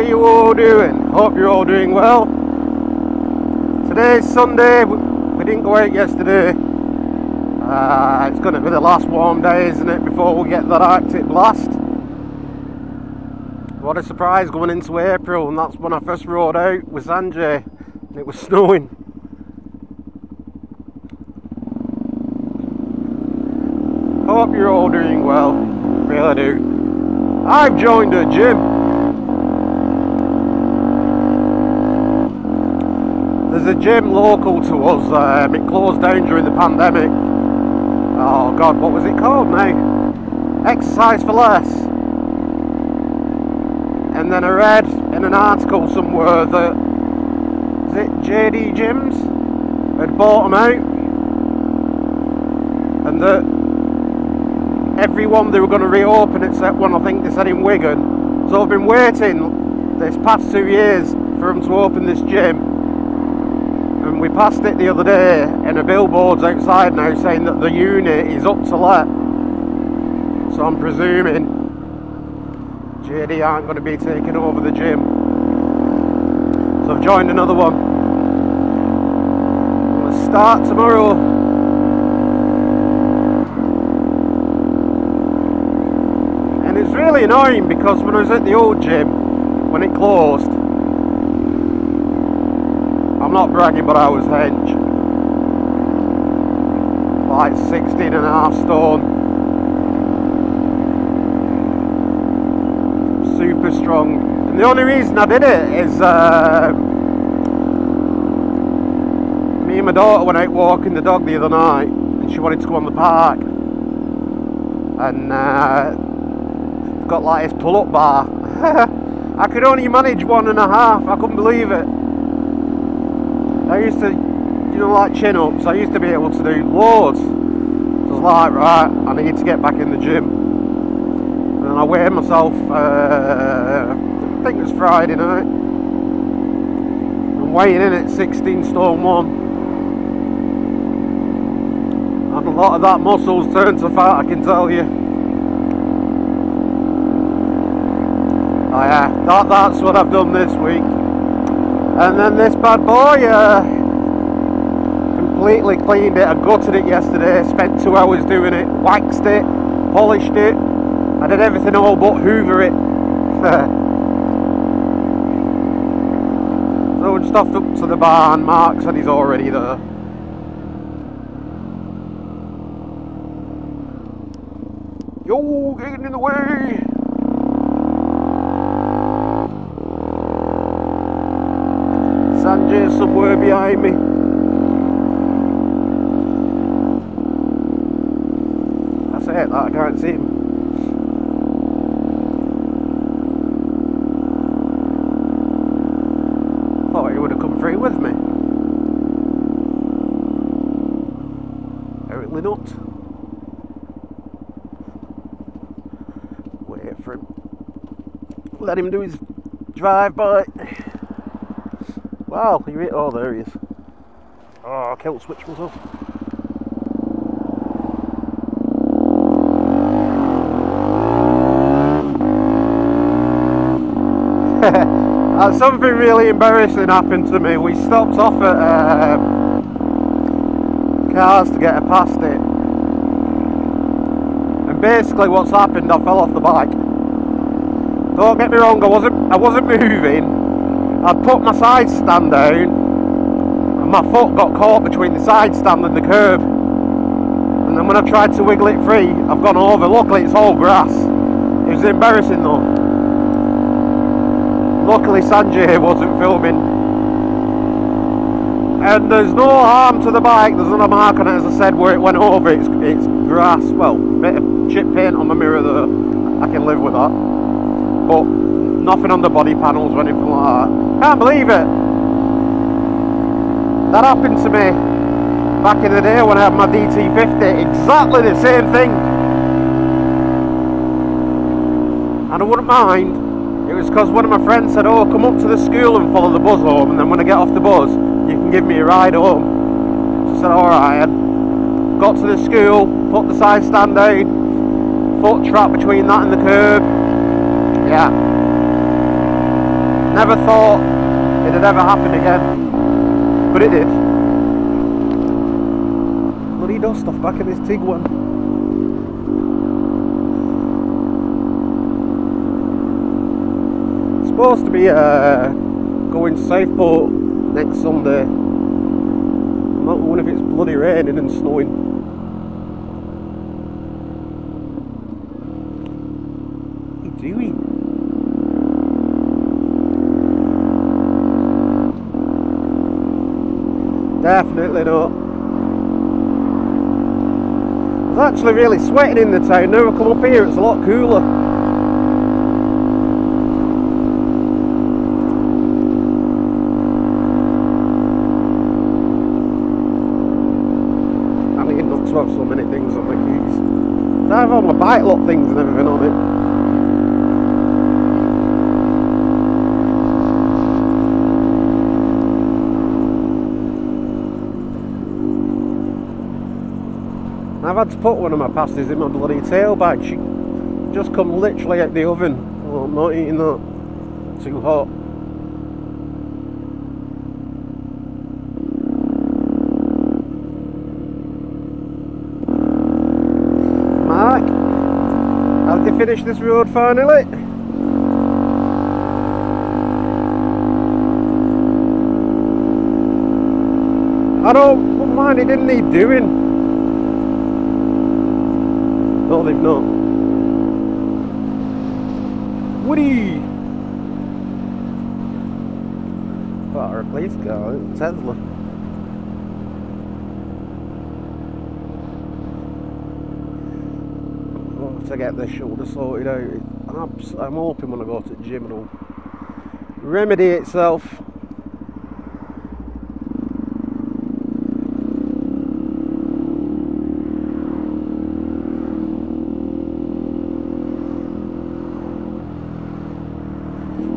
you all doing? Hope you're all doing well. Today's Sunday. We didn't go out yesterday. It's going to be the last warm day, isn't it, before we get that Arctic blast. What a surprise going into April, and that's when I first rode out with Sanjay and it was snowing. Hope you're all doing well, really do. I've joined a gym. There's a gym local to us. It closed down during the pandemic. Oh God, what was it called now? Exercise for Less. And then I read in an article somewhere that, is it JD Gyms had bought them out, and that everyone they were going to reopen except one, I think they said in Wigan. So I've been waiting this past 2 years for them to open this gym, and we passed it the other day and a billboard's outside now saying that the unit is up to let. So I'm presuming JD aren't going to be taking over the gym. So I've joined another one. I'm going to start tomorrow. It's really annoying because when I was at the old gym, when it closed, I'm not bragging, but I was hench. Like 16.5 stone. Super strong. And the only reason I did it is me and my daughter went out walking the dog the other night and she wanted to go on the park. And got like this pull-up bar. I could only manage 1.5. I couldn't believe it. I used to, you know, like chin-ups. I used to be able to do loads. So I was like, right, I need to get back in the gym. And then I weighed myself, I think it was Friday night. I'm weighing in at 16 stone 1. And a lot of that muscle's turned to fat, I can tell you. Oh yeah, that's what I've done this week. And then this bad boy, completely cleaned it. I gutted it yesterday, spent 2 hours doing it, waxed it, polished it. I did everything all but hoover it. So we just off up to the barn. Mark said he's already there. Yo, getting in the way! Sanjay's somewhere behind me. That's it, I can't see him. Thought he would have come through with me. Apparently not. Wait for him. Let him do his drive-by. Wow, oh, there he is. Oh, I can't switch myself. Something really embarrassing happened to me. We stopped off at cars to get a past it. And basically what's happened, I fell off the bike. Don't get me wrong, I wasn't moving. I'd put my side stand down and my foot got caught between the side stand and the curb, and then when I tried to wiggle it free, I've gone over. Luckily it's all grass. It was embarrassing though. Luckily Sanjay wasn't filming, and there's no harm to the bike. There's not a mark on it, as I said, where it went over. It's grass. Well, a bit of chip paint on my mirror there, I can live with that, but nothing on the body panels or anything like that. Can't believe it. That happened to me back in the day when I had my DT50. Exactly the same thing. And I wouldn't mind. It was because one of my friends said, oh, come up to the school and follow the bus home, and then when I get off the bus, you can give me a ride home. So I said, alright. Got to the school, put the side stand down, foot trap between that and the curb. Yeah. Never thought it'd ever happen again, but it did. Bloody dust off back of this Tiguan. It's supposed to be going Southport next Sunday. I'm not wondering if it's bloody raining and snowing. What are you doing? Definitely not. It's actually really sweating in the town. Now I come up here, it's a lot cooler. I need not to have so many things on my keys. I have all my bike lock things and everything on it. I've had to put one of my pasties in my bloody tailbag. She just come literally out the oven. Oh, I'm not eating that. Too hot. Mark, how did you finish this road finally? I don't mind, it didn't need doing. No, they've not. Woody! Got a police car, Tesla. Oh, to get this shoulder sorted out. I'm hoping when I go to the gym it'll remedy itself.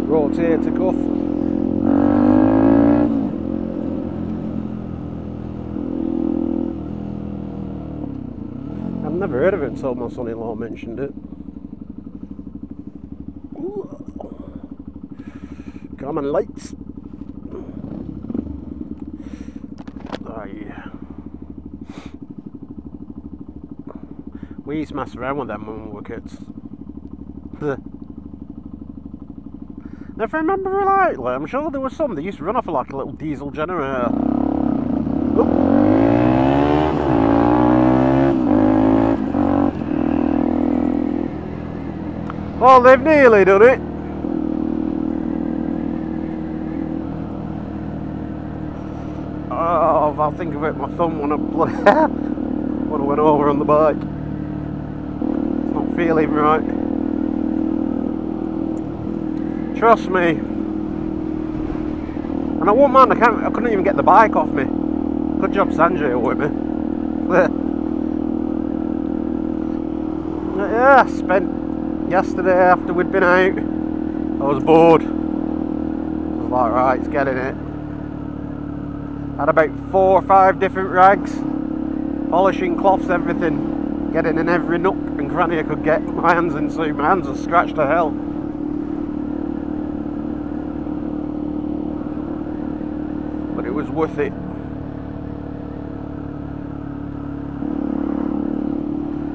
Rotator cuff. I've never heard of it until my son-in-law mentioned it. Come on, lights. Oh yeah. We used to mess around with them when we were kids. If I remember rightly, I'm sure there was some that used to run off of like a little diesel generator. Oop. Oh, they've nearly done it. Oh, I'll think of it, my thumb when I went over on the bike. It's not feeling right. Trust me. And I won't mind, I couldn't even get the bike off me. Good job Sanjay with me. Yeah, I spent yesterday after we'd been out. I was bored. I was like, right, it's getting it. Had about 4 or 5 different rags. Polishing cloths, everything. Getting in every nook and cranny I could get my hands into. My hands are scratched to hell. It was worth it.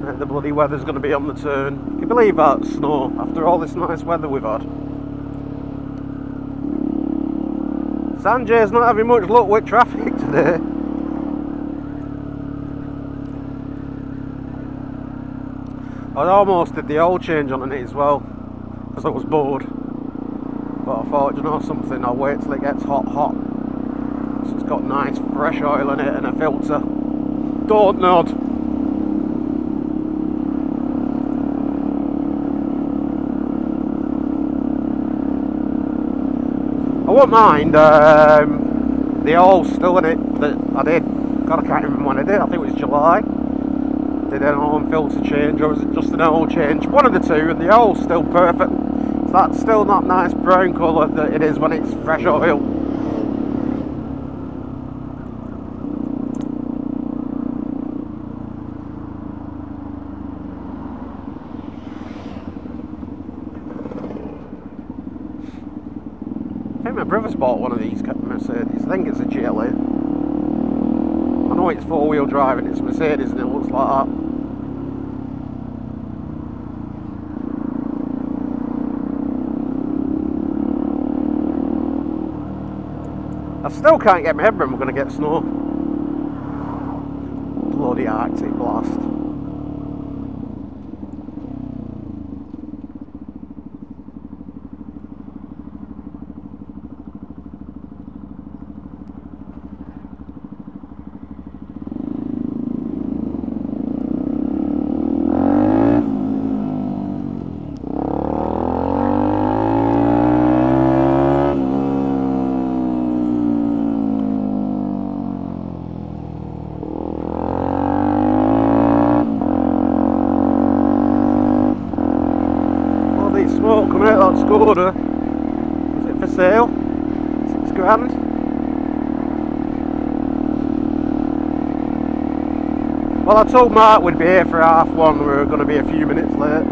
And the bloody weather's going to be on the turn. Can you believe that? Snow after all this nice weather we've had. Sanjay's not having much luck with traffic today. I almost did the oil change on it as well because I was bored. But I thought, you know something, I'll wait till it gets hot. So it's got nice fresh oil in it and a filter. Don't nod. I won't mind. The oil's still in it that I did. God, I can't remember when I did. I think it was July. Did an oil filter change, or was it just an oil change? One of the two, and the oil's still perfect. So that's still that nice brown colour that it is when it's fresh oil. think my brother's bought one of these Mercedes. I think it's a GLA. I know it's four-wheel drive and it's Mercedes and it looks like that. I still can't get my head around we're going to get snow. Bloody Arctic blast. Smoke coming out of that Skoda. Is it for sale? £6 grand. Well, I told Mark we'd be here for 1:30. We were going to be a few minutes late.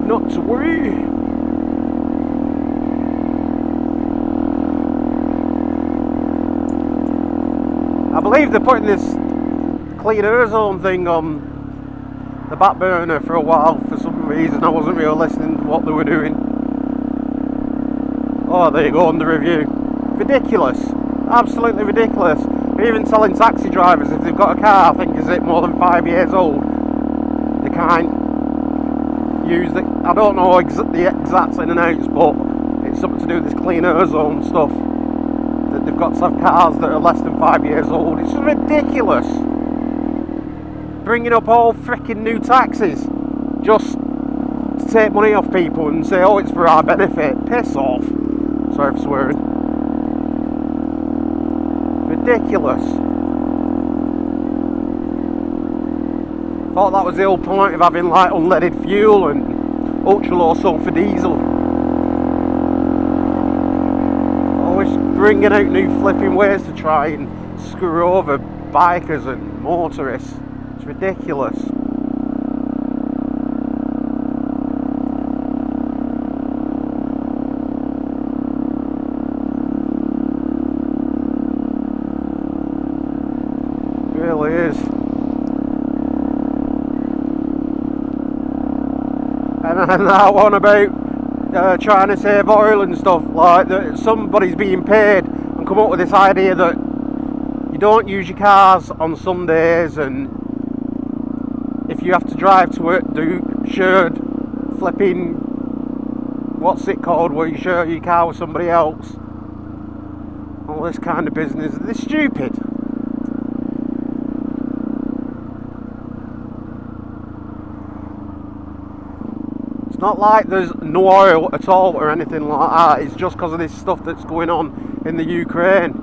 Not to worry. I believe they're putting this clean air zone thing on the back burner for a while for some reason. I wasn't really listening to what they were doing. Oh, there you go on the review. Ridiculous. Absolutely ridiculous. They're even telling taxi drivers if they've got a car, I think is it more than 5 years old, they can't use the... I don't know the exact in and outs, but it's something to do with this clean air zone stuff. They've got to have cars that are less than 5 years old. It's ridiculous. Bringing up all freaking new taxes just to take money off people and say, oh, it's for our benefit. Piss off. Sorry for swearing. Ridiculous. Thought that was the whole point of having like unleaded fuel and ultra low sulfur diesel. Bringing out new flipping ways to try and screw over bikers and motorists. It's ridiculous. It really is. And that one about trying to save oil and stuff like that. Somebody's being paid and come up with this idea that you don't use your cars on Sundays, and if you have to drive to work, do shared flipping, what's it called, where you share your car with somebody else, all this kind of business. They're stupid. It's not like there's no oil at all or anything like that. It's just because of this stuff that's going on in the Ukraine.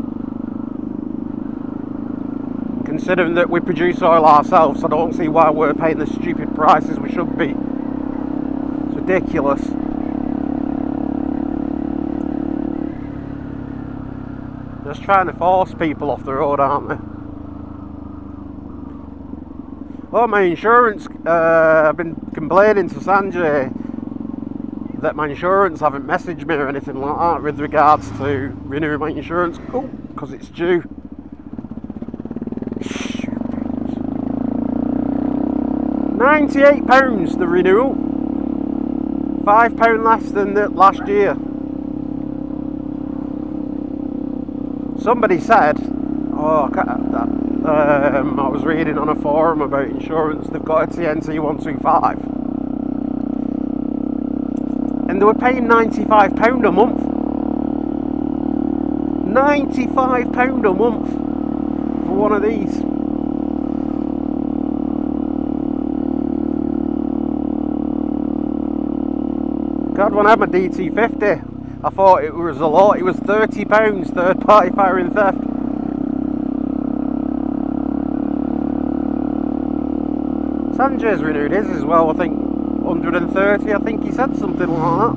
Considering that we produce oil ourselves, I don't see why we're paying the stupid prices we should be. It's ridiculous. Just trying to force people off the road, aren't they? Oh, my insurance, I've been complaining to Sanjay that my insurance haven't messaged me or anything like that with regards to renewing my insurance. Oh, because it's due. £98 the renewal. £5 less than the last year. Somebody said, oh, I was reading on a forum about insurance, they've got a TNT 125 and they were paying £95 a month. £95 a month for one of these. God, when I had my DT50, I thought it was a lot. It was £30, third party fire and theft. Sanjay's renewed his as well, I think 130, I think he said something like that.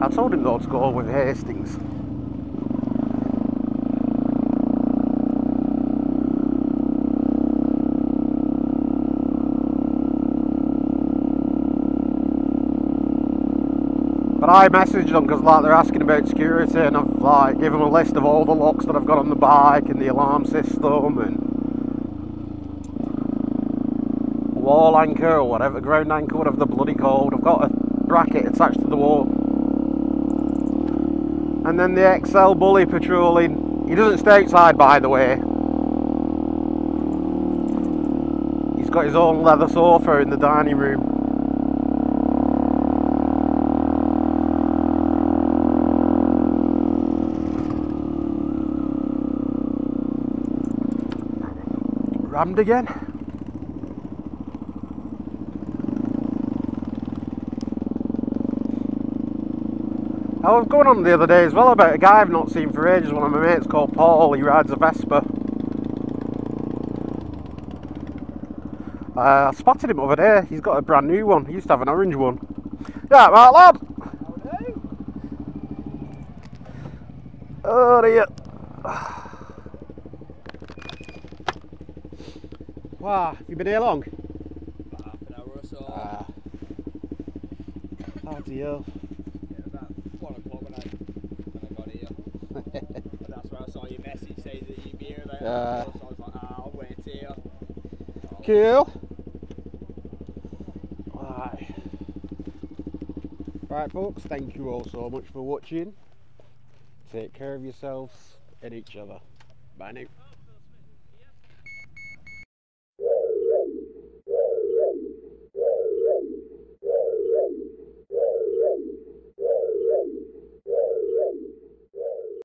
I told him though to go with Hastings. I messaged them because like they're asking about security, and I've like given them a list of all the locks that I've got on the bike and the alarm system and wall anchor or whatever, ground anchor, whatever the bloody called. I've got a bracket attached to the wall. And then the XL bully patrolling. He doesn't stay outside, by the way. He's got his own leather sofa in the dining room. Rammed again. I was going on the other day as well about a guy I've not seen for ages. One of my mates called Paul. He rides a Vespa. I spotted him over there. He's got a brand new one. He used to have an orange one. Yeah, right, lad. Oh dear. Wow, have you been here long? About half an hour or so. Oh dear. Yeah, about 1 o'clock when I got here. And that's when I saw your message saying that you'd be here about an hour, so I was like, I'll wait here. Cool. Right folks, thank you all so much for watching. Take care of yourselves and each other. Bye now.